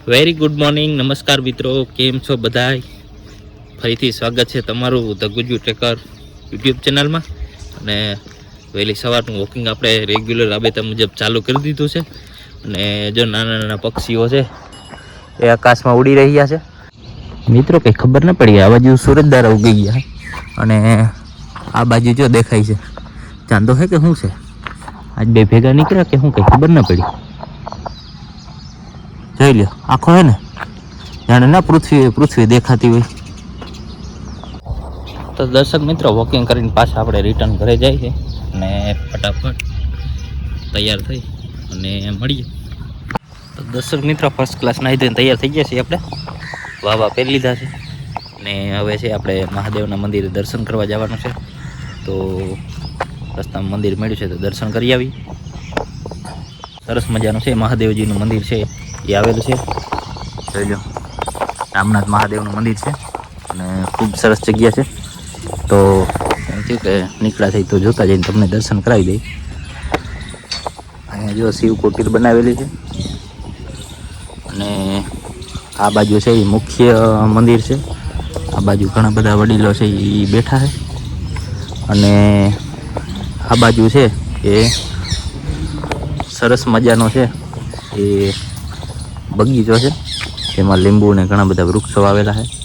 Very good morning, નમસ્કાર મિત્રો, કેમ છો બધાય? ફરીથી સ્વાગત છે તમારું ધ ગુજુ ટ્રેકર યુટ્યુબ ચેનલમાં. અને વહેલી સવારનું વોકિંગ આપણે રેગ્યુલર રાબેતા મુજબ ચાલુ કરી દીધું છે. અને જો નાના નાના પક્ષીઓ છે એ આકાશમાં ઉડી રહ્યા છે. મિત્રો કંઈ ખબર ન પડી, આ બાજુ સૂરજદારા ઉગી ગયા અને આ બાજુ જો દેખાય છે ચાંદો છે કે શું છે. આજ બે ભેગા નીકળ્યા કે શું, કંઈ ખબર ન પડી. જોઈ લ્યો, આખો હે ને જાણે ના પૃથ્વી દેખાતી હોય. તો દર્શક મિત્રો, વોકિંગ કરીને પાછા આપણે રિટર્ન ઘરે જાય છે અને ફટાફટ તૈયાર થઈ અને મળીએ. તો દર્શક મિત્રો, ફર્સ્ટ ક્લાસ નાહી ધોઈને તૈયાર થઈ ગયા છીએ આપણે. વાવા પહેરી લીધા છે અને હવે છે આપણે મહાદેવના મંદિરે દર્શન કરવા જવાનું છે. તો રસ્તામાં મંદિર મળ્યું છે તો દર્શન કરી આવી. સરસ મજાનું છે મહાદેવજીનું મંદિર છે એ આવેલું છે. જોઈ લો, રામનાથ મહાદેવનું મંદિર છે અને ખૂબ સરસ જગ્યા છે. તો એમ થયું કે નીકળ્યા થઈ તો જોતા જઈને તમને દર્શન કરાવી દઈ. અહીંયા જો શિવ કુટીર બનાવેલી છે અને આ બાજુ છે એ મુખ્ય મંદિર છે. આ બાજુ ઘણા બધા વડીલો છે એ બેઠા છે અને આ બાજુ છે એ સરસ મજાનો છે એ બગીચો છે, જેમાં લીંબુ ને ઘણા બધા વૃક્ષો આવેલા છે.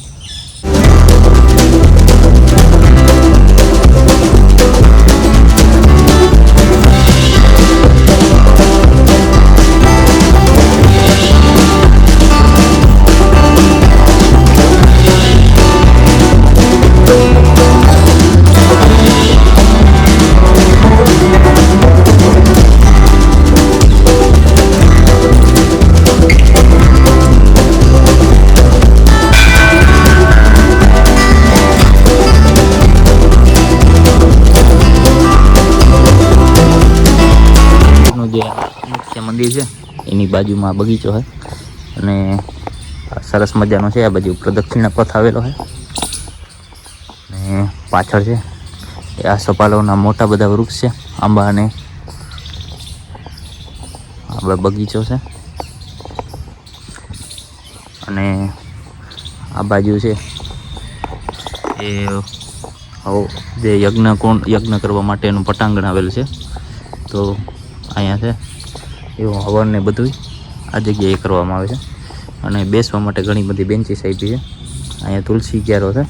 જે મુખ્ય મંદિર છે એની બાજુમાં બગીચો છે અને સરસ મજાનો છે. આ બાજુ પ્રદક્ષિણા પથ આવેલો છે અને પાછળ છે એ આસોપાલવના મોટા બધા વૃક્ષ છે, આંબા અને આ બગીચો છે. અને આ બાજુ છે એ જે યજ્ઞ કરવા માટેનું પટાંગણ આવેલું છે. તો અહીંયા છે એવું હવન ને બધું આ જગ્યાએ કરવામાં આવે છે અને બેસવા માટે ઘણી બધી બેન્ચીસ આપી છે. અહીંયા તુલસી ક્યારો છે.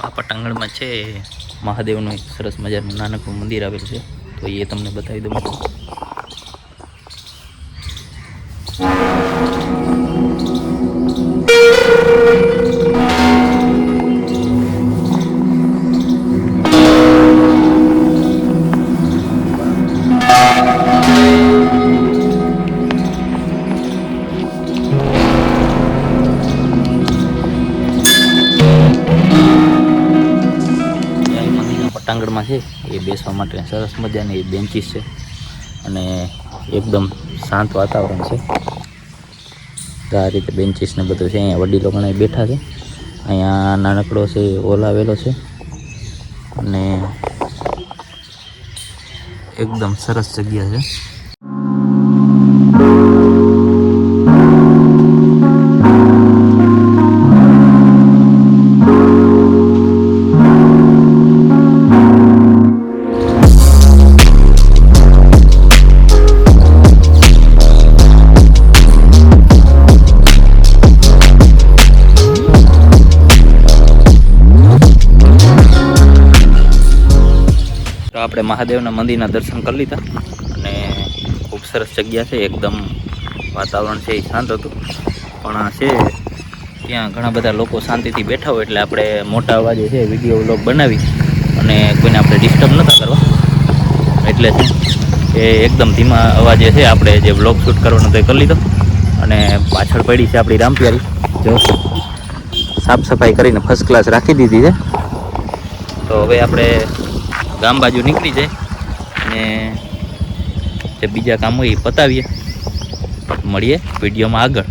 આ પટાંગણમાં છે મહાદેવનું એક સરસ મજાનું નાનકડું મંદિર આવેલું છે, તો એ તમને બતાવી દઉં. પટાંગણમાં છે એ બેસવા માટે સરસ મજાની બેન્ચીસ છે અને એકદમ શાંત વાતાવરણ છે. આ રીતે બેન્ચીસ ને બધું છે. અહીંયા વડીલો ઘણા બેઠા છે. અહીંયા નાનકડો છે હોલ આવેલો છે અને એકદમ સરસ જગ્યા છે. આપણે મહાદેવના મંદિરના દર્શન કરી લીધા અને ખૂબ સરસ જગ્યા છે. એકદમ વાતાવરણ છે એ શાંત હતું, પણ છે ત્યાં ઘણા બધા લોકો શાંતિથી બેઠા હોય એટલે આપણે મોટા અવાજે છે વિડીયો વ્લોગ બનાવી અને કોઈને આપણે ડિસ્ટર્બ નહોતા કરવા, એટલે એ એકદમ ધીમા અવાજે છે આપણે જે વ્લોગ શૂટ કરવાનો તો એ કરી લીધો. અને પાછળ પડી છે આપણી રામપ્યારી, જો સાફ સફાઈ કરીને ફર્સ્ટ ક્લાસ રાખી દીધી છે. તો હવે આપણે ગામ બાજુ નીકળી જાય અને જે બીજા કામ હોય એ પતાવીએ. મળીએ વિડીયોમાં આગળ.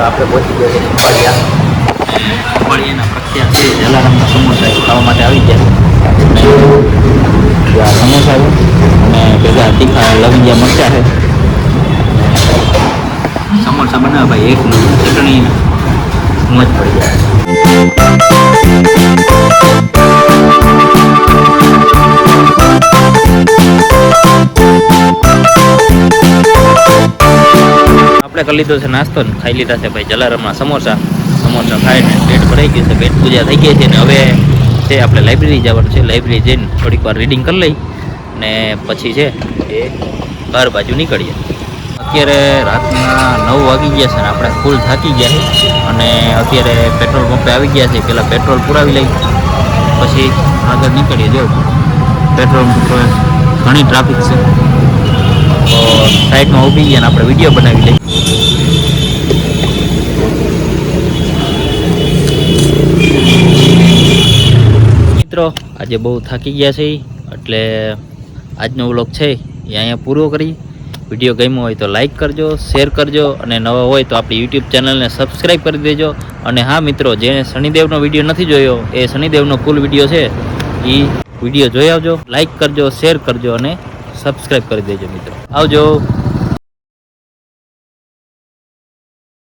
આપણે પહોંચી ગયા છીએ ખંભાળિયાના પ્રખ્યાત છે જલારામના સમોસા એ ખાવા માટે આવી ગયા. અને આ સમોસા છે અને ભેગા તીખા લવિંગિયા મરચા છે. સમોસા બનાવે ભાઈ એક ચટણી મોજ પડી જાય. આપણે કરી લીધો છે નાસ્તો ને ખાઈ લીધા છે ભાઈ જલારામના સમોસા ખાઈને પેટ ભરાઈ ગયું છે, પેટ પૂજા થઈ ગઈ છે ને હવે છે આપણે લાઇબ્રેરી જવાનું છે. લાઇબ્રેરી જઈને થોડીક વાર રીડિંગ કરી લઈ ને પછી છે એ ઘર બાજુ નીકળીએ. અત્યારે રાતના 9 વાગી ગયા છે ને આપણે ફૂલ થાકી ગયા છે અને અત્યારે પેટ્રોલ પંપે આવી ગયા છે. પહેલાં પેટ્રોલ પુરાવી લઈ પછી આગળ નીકળીએ. જો પેટ્રોલ પંપે ઘણી ટ્રાફિક છે તો સાઈડમાં ઊભી ગયા ને આપણે વિડીયો બનાવી લઈએ. મિત્રો આજે બહુ થાકી ગયા છે એટલે આજનો વ્લોગ છે એ અહીંયા પૂરો કરી. વિડીયો ગમ્યો હોય તો લાઈક કરજો, શેર કરજો અને નવા હોય તો આપણી યુટ્યુબ ચેનલને સબસ્ક્રાઈબ કરી દેજો. અને હા મિત્રો, જેને શનિદેવનો વિડીયો નથી જોયો એ શનિદેવનો ફૂલ વિડીયો છે એ વિડીયો જોઈ આવજો. લાઈક કરજો, શેર કરજો અને સબસ્ક્રાઈબ કરી દેજો મિત્રો. આવજો.